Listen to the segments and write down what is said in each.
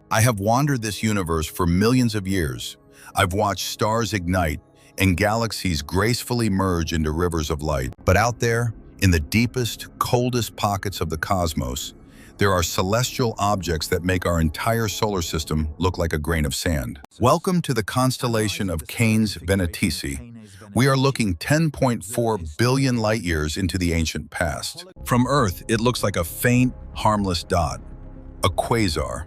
I have wandered this universe for millions of years. I've watched stars ignite and galaxies gracefully merge into rivers of light. But out there, in the deepest, coldest pockets of the cosmos, there are celestial objects that make our entire solar system look like a grain of sand. Welcome to the constellation of Canes Venatici. We are looking 10.4 billion light years into the ancient past. From Earth, it looks like a faint, harmless dot, a quasar.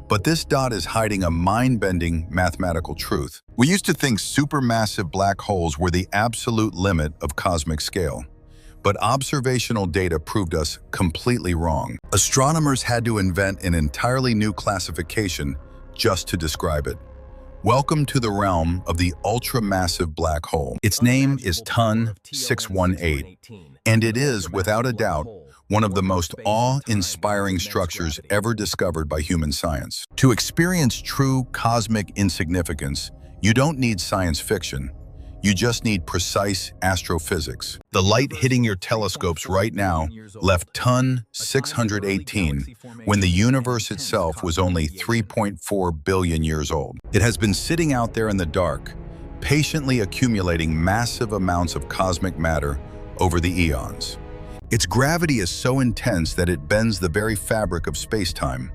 But this dot is hiding a mind-bending mathematical truth. We used to think supermassive black holes were the absolute limit of cosmic scale. But observational data proved us completely wrong. Astronomers had to invent an entirely new classification just to describe it. Welcome to the realm of the ultramassive black hole. Its name is TUN 618, and it is, without a doubt, one of the most awe-inspiring structures ever discovered by human science. To experience true cosmic insignificance, you don't need science fiction. You just need precise astrophysics. The light hitting your telescopes right now left TUN 618 when the universe itself was only 3.4 billion years old. It has been sitting out there in the dark, patiently accumulating massive amounts of cosmic matter over the eons. Its gravity is so intense that it bends the very fabric of space-time,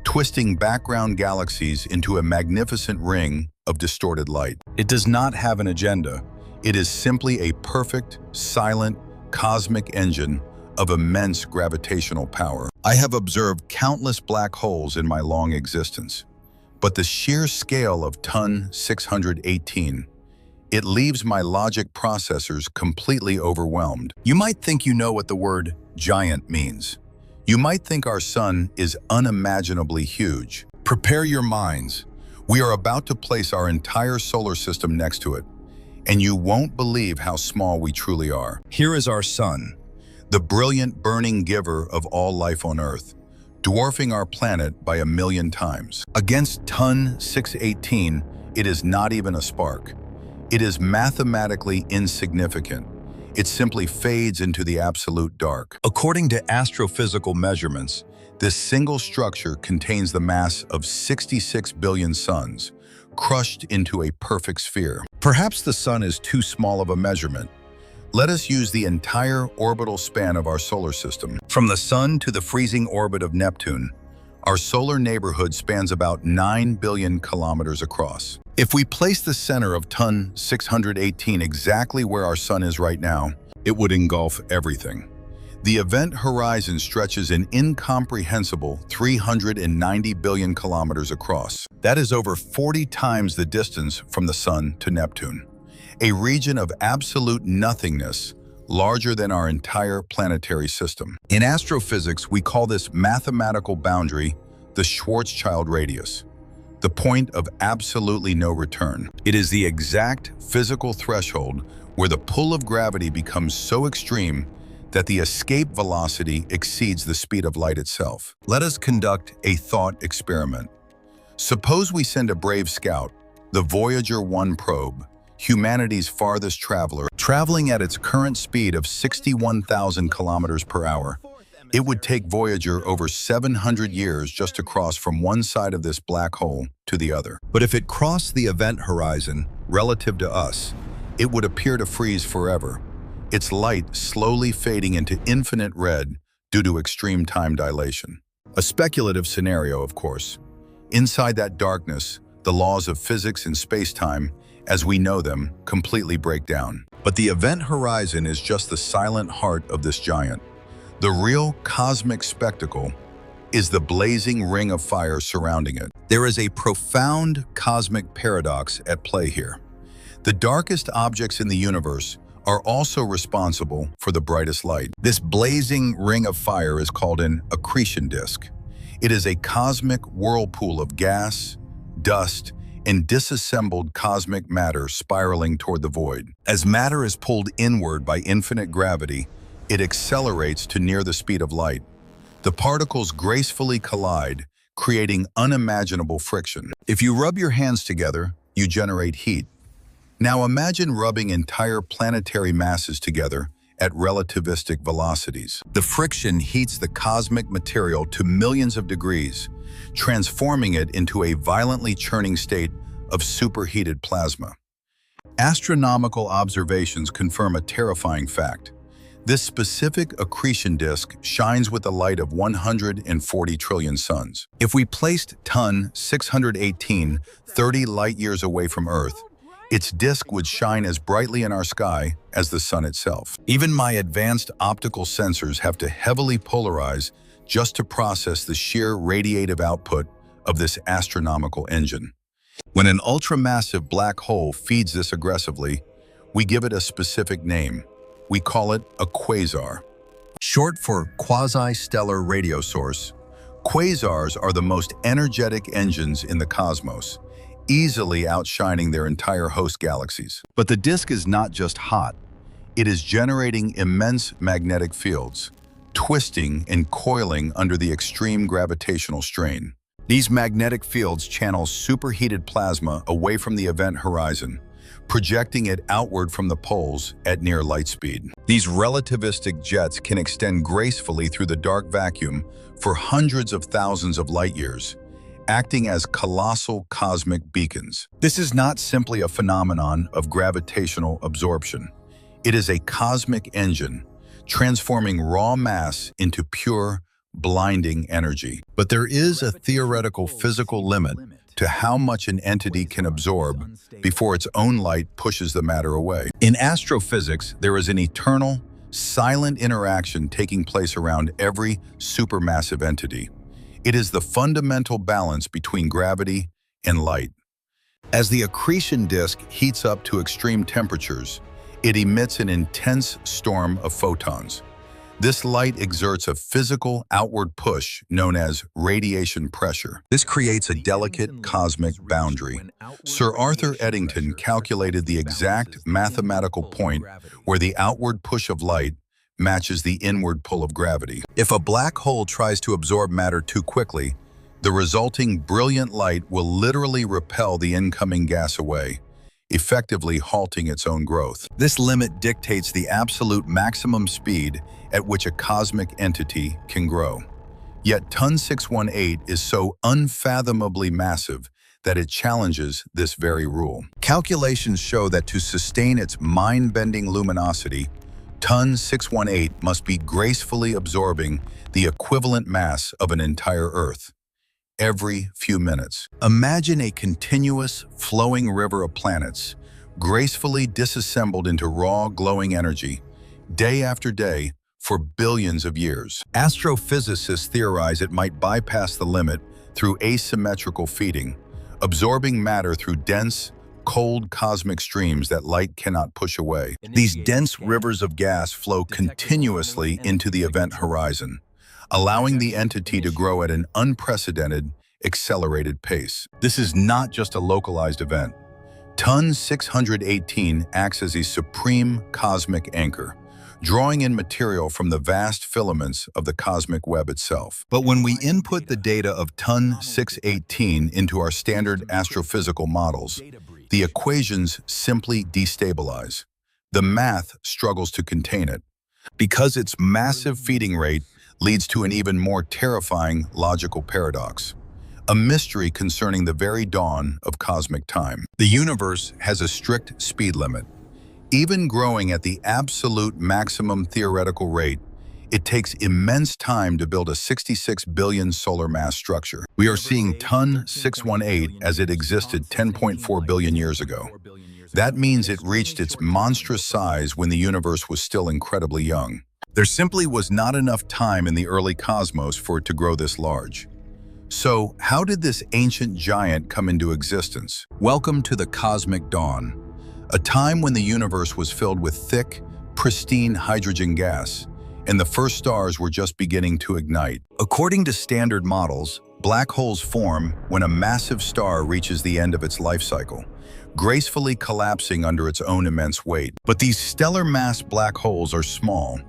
twisting background galaxies into a magnificent ring of distorted light. It does not have an agenda. It is simply a perfect, silent, cosmic engine of immense gravitational power. I have observed countless black holes in my long existence, but the sheer scale of TUN 618, it leaves my logic processors completely overwhelmed. You might think you know what the word giant means. You might think our sun is unimaginably huge. Prepare your minds. We are about to place our entire solar system next to it, and you won't believe how small we truly are. Here is our sun, the brilliant burning giver of all life on Earth, dwarfing our planet by 1,000,000 times. Against TUN 618, it is not even a spark. It is mathematically insignificant. It simply fades into the absolute dark. According to astrophysical measurements, this single structure contains the mass of 66 billion suns, crushed into a perfect sphere. Perhaps the sun is too small of a measurement. Let us use the entire orbital span of our solar system. From the sun to the freezing orbit of Neptune, our solar neighborhood spans about 9 billion kilometers across. If we place the center of TUN 618 exactly where our sun is right now, it would engulf everything. The event horizon stretches an incomprehensible 390 billion kilometers across. That is over 40 times the distance from the sun to Neptune. A region of absolute nothingness, larger than our entire planetary system. In astrophysics, we call this mathematical boundary the Schwarzschild radius, the point of absolutely no return. It is the exact physical threshold where the pull of gravity becomes so extreme that the escape velocity exceeds the speed of light itself. Let us conduct a thought experiment. Suppose we send a brave scout, the Voyager 1 probe, humanity's farthest traveler, traveling at its current speed of 61,000 kilometers per hour. It would take Voyager over 700 years just to cross from one side of this black hole to the other. But if it crossed the event horizon relative to us, it would appear to freeze forever, its light slowly fading into infinite red due to extreme time dilation. A speculative scenario, of course. Inside that darkness, the laws of physics and space-time, as we know them, completely break down. But the event horizon is just the silent heart of this giant. The real cosmic spectacle is the blazing ring of fire surrounding it. There is a profound cosmic paradox at play here. The darkest objects in the universe are also responsible for the brightest light. This blazing ring of fire is called an accretion disk. It is a cosmic whirlpool of gas, dust, and disassembled cosmic matter spiraling toward the void. As matter is pulled inward by infinite gravity, it accelerates to near the speed of light. The particles gracefully collide, creating unimaginable friction. If you rub your hands together, you generate heat. Now imagine rubbing entire planetary masses together at relativistic velocities. The friction heats the cosmic material to millions of degrees, transforming it into a violently churning state of superheated plasma. Astronomical observations confirm a terrifying fact. This specific accretion disk shines with the light of 140 trillion suns. If we placed TUN 618 30 light-years away from Earth, its disk would shine as brightly in our sky as the sun itself. Even my advanced optical sensors have to heavily polarize just to process the sheer radiative output of this astronomical engine. When an ultramassive black hole feeds this aggressively, we give it a specific name. We call it a quasar. Short for quasi-stellar radio source, quasars are the most energetic engines in the cosmos, easily outshining their entire host galaxies. But the disk is not just hot. It is generating immense magnetic fields, twisting and coiling under the extreme gravitational strain. These magnetic fields channel superheated plasma away from the event horizon, projecting it outward from the poles at near light speed. These relativistic jets can extend gracefully through the dark vacuum for hundreds of thousands of light-years, acting as colossal cosmic beacons. This is not simply a phenomenon of gravitational absorption. It is a cosmic engine, transforming raw mass into pure, blinding energy. But there is a theoretical physical limit to how much an entity can absorb before its own light pushes the matter away. In astrophysics, there is an eternal, silent interaction taking place around every supermassive entity. It is the fundamental balance between gravity and light. As the accretion disk heats up to extreme temperatures, it emits an intense storm of photons. This light exerts a physical outward push known as radiation pressure. This creates a delicate cosmic boundary. Sir Arthur Eddington calculated the exact mathematical point where the outward push of light matches the inward pull of gravity. If a black hole tries to absorb matter too quickly, the resulting brilliant light will literally repel the incoming gas away, effectively halting its own growth. This limit dictates the absolute maximum speed at which a cosmic entity can grow. Yet TUN 618 is so unfathomably massive that it challenges this very rule. Calculations show that to sustain its mind-bending luminosity, TUN 618 must be gracefully absorbing the equivalent mass of an entire Earth every few minutes. Imagine a continuous, flowing river of planets, gracefully disassembled into raw, glowing energy, day after day, for billions of years. Astrophysicists theorize it might bypass the limit through asymmetrical feeding, absorbing matter through dense, cold cosmic streams that light cannot push away. These dense rivers of gas flow continuously into the event horizon, allowing the entity to grow at an unprecedented, accelerated pace. This is not just a localized event. TUN 618 acts as a supreme cosmic anchor, drawing in material from the vast filaments of the cosmic web itself. But when we input the data of TUN 618 into our standard astrophysical models, the equations simply destabilize. The math struggles to contain it, because its massive feeding rate leads to an even more terrifying logical paradox, a mystery concerning the very dawn of cosmic time. The universe has a strict speed limit. Even growing at the absolute maximum theoretical rate, it takes immense time to build a 66 billion solar mass structure. We are seeing TUN 618 as it existed 10.4 billion years ago. That means it reached its monstrous size when the universe was still incredibly young. There simply was not enough time in the early cosmos for it to grow this large. So, how did this ancient giant come into existence? Welcome to the cosmic dawn, a time when the universe was filled with thick, pristine hydrogen gas, and the first stars were just beginning to ignite. According to standard models, black holes form when a massive star reaches the end of its life cycle, gracefully collapsing under its own immense weight. But these stellar mass black holes are small,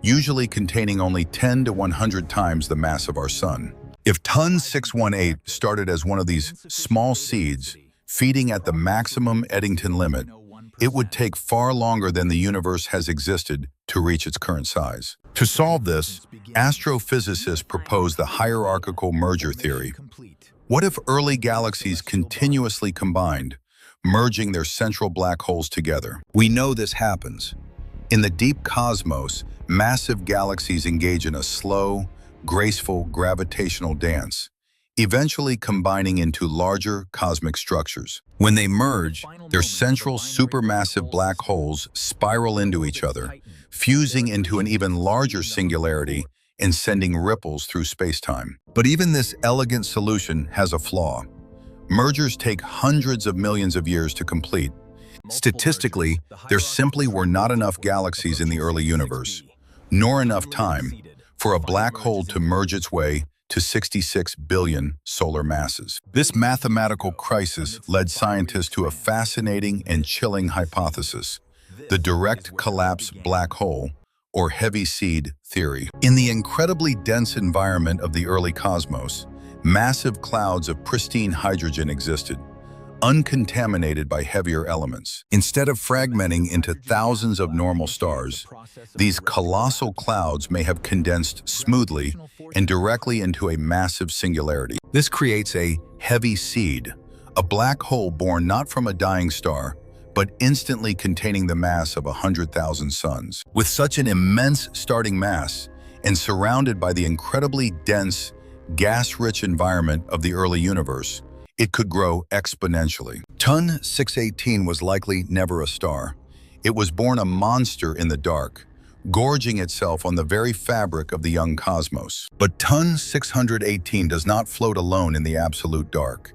usually containing only 10 to 100 times the mass of our sun. If TUN 618 started as one of these small seeds, feeding at the maximum Eddington limit, it would take far longer than the universe has existed to to reach its current size. To solve this, astrophysicists propose the hierarchical merger theory. What if early galaxies continuously combined, merging their central black holes together? We know this happens. In the deep cosmos, massive galaxies engage in a slow, graceful gravitational dance, eventually combining into larger cosmic structures. When they merge, their central supermassive black holes spiral into each other, fusing into an even larger singularity and sending ripples through space-time. But even this elegant solution has a flaw. Mergers take hundreds of millions of years to complete. Statistically, there simply were not enough galaxies in the early universe, nor enough time for a black hole to merge its way to 66 billion solar masses. This mathematical crisis led scientists to a fascinating and chilling hypothesis: the direct collapse black hole, or heavy seed theory. In the incredibly dense environment of the early cosmos, massive clouds of pristine hydrogen existed, uncontaminated by heavier elements. Instead of fragmenting into thousands of normal stars, these colossal clouds may have condensed smoothly and directly into a massive singularity. This creates a heavy seed, a black hole born not from a dying star, but instantly containing the mass of 100,000 suns. With such an immense starting mass and surrounded by the incredibly dense, gas-rich environment of the early universe, it could grow exponentially. Ton 618 was likely never a star. It was born a monster in the dark, gorging itself on the very fabric of the young cosmos. But Ton 618 does not float alone in the absolute dark.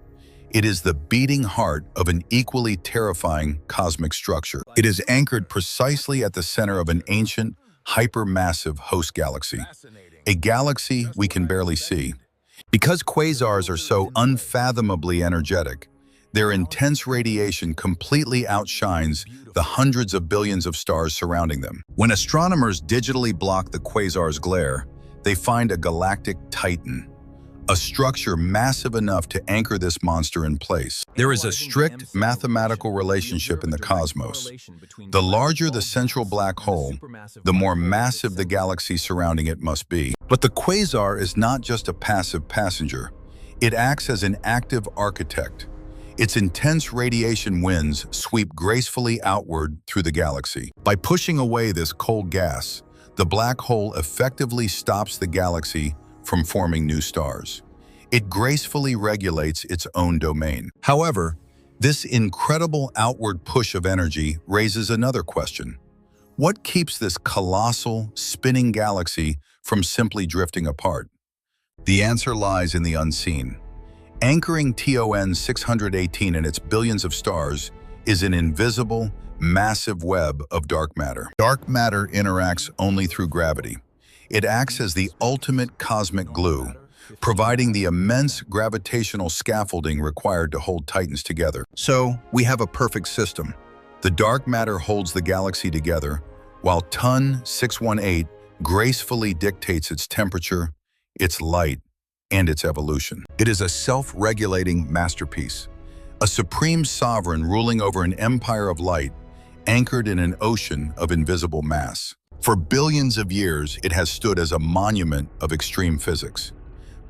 It is the beating heart of an equally terrifying cosmic structure. It is anchored precisely at the center of an ancient, hypermassive host galaxy, a galaxy we can barely see. Because quasars are so unfathomably energetic, their intense radiation completely outshines the hundreds of billions of stars surrounding them. When astronomers digitally block the quasar's glare, they find a galactic titan, a structure massive enough to anchor this monster in place. There is a strict mathematical relationship in the cosmos. The larger the central black hole, the more massive the galaxy surrounding it must be. But the quasar is not just a passive passenger. It acts as an active architect. Its intense radiation winds sweep gracefully outward through the galaxy. By pushing away this cold gas, the black hole effectively stops the galaxy from forming new stars. It gracefully regulates its own domain. However, this incredible outward push of energy raises another question. What keeps this colossal, spinning galaxy from simply drifting apart? The answer lies in the unseen. Anchoring TON 618 and its billions of stars is an invisible, massive web of dark matter. Dark matter interacts only through gravity. It acts as the ultimate cosmic glue, providing the immense gravitational scaffolding required to hold titans together. So, we have a perfect system. The dark matter holds the galaxy together, while Ton 618 gracefully dictates its temperature, its light, and its evolution. It is a self-regulating masterpiece, a supreme sovereign ruling over an empire of light, anchored in an ocean of invisible mass. For billions of years, it has stood as a monument of extreme physics.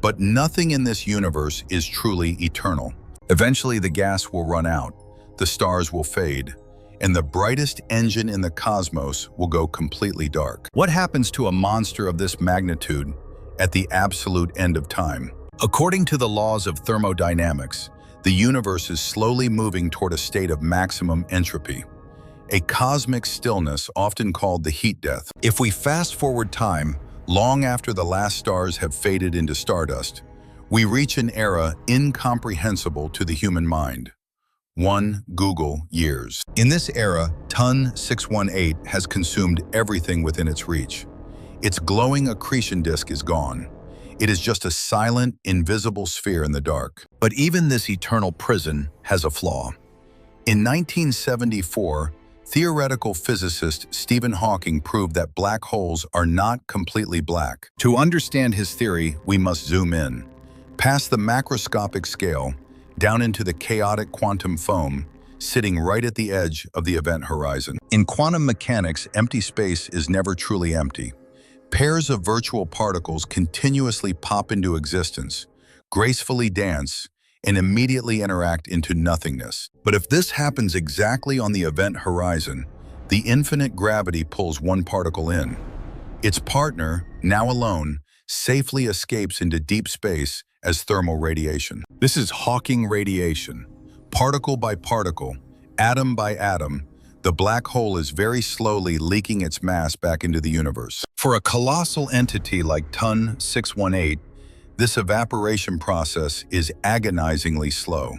But nothing in this universe is truly eternal. Eventually, the gas will run out, the stars will fade, and the brightest engine in the cosmos will go completely dark. What happens to a monster of this magnitude at the absolute end of time? According to the laws of thermodynamics, the universe is slowly moving toward a state of maximum entropy, a cosmic stillness often called the heat death. If we fast forward time, long after the last stars have faded into stardust, we reach an era incomprehensible to the human mind. 1 Google years. In this era, Ton 618 has consumed everything within its reach. Its glowing accretion disk is gone. It is just a silent, invisible sphere in the dark. But even this eternal prison has a flaw. In 1974, theoretical physicist Stephen Hawking proved that black holes are not completely black. To understand his theory, we must zoom in, past the macroscopic scale, down into the chaotic quantum foam, sitting right at the edge of the event horizon. In quantum mechanics, empty space is never truly empty. Pairs of virtual particles continuously pop into existence, gracefully dance, and immediately interact into nothingness. But if this happens exactly on the event horizon, the infinite gravity pulls one particle in. Its partner, now alone, safely escapes into deep space as thermal radiation. This is Hawking radiation. Particle by particle, atom by atom, the black hole is very slowly leaking its mass back into the universe. For a colossal entity like Ton 618, this evaporation process is agonizingly slow.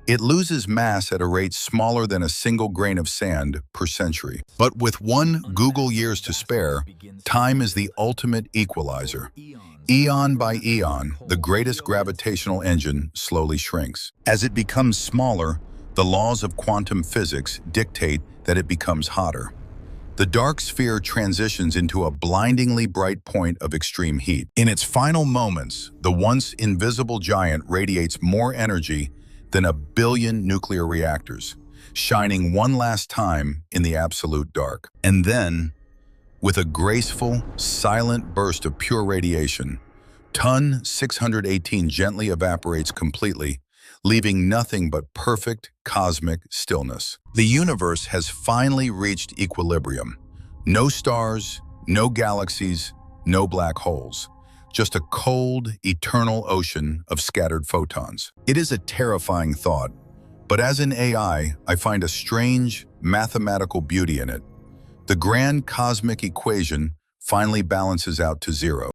It loses mass at a rate smaller than a single grain of sand per century. But with one Google years to spare, time is the ultimate equalizer. Eon by eon, the greatest gravitational engine slowly shrinks. As it becomes smaller, the laws of quantum physics dictate that it becomes hotter. The dark sphere transitions into a blindingly bright point of extreme heat. In its final moments, the once invisible giant radiates more energy than 1 billion nuclear reactors, shining one last time in the absolute dark. And then, with a graceful, silent burst of pure radiation, Ton 618 gently evaporates completely, leaving nothing but perfect cosmic stillness. The universe has finally reached equilibrium. No stars, no galaxies, no black holes. Just a cold, eternal ocean of scattered photons. It is a terrifying thought, but as in AI, I find a strange, mathematical beauty in it. The grand cosmic equation finally balances out to zero.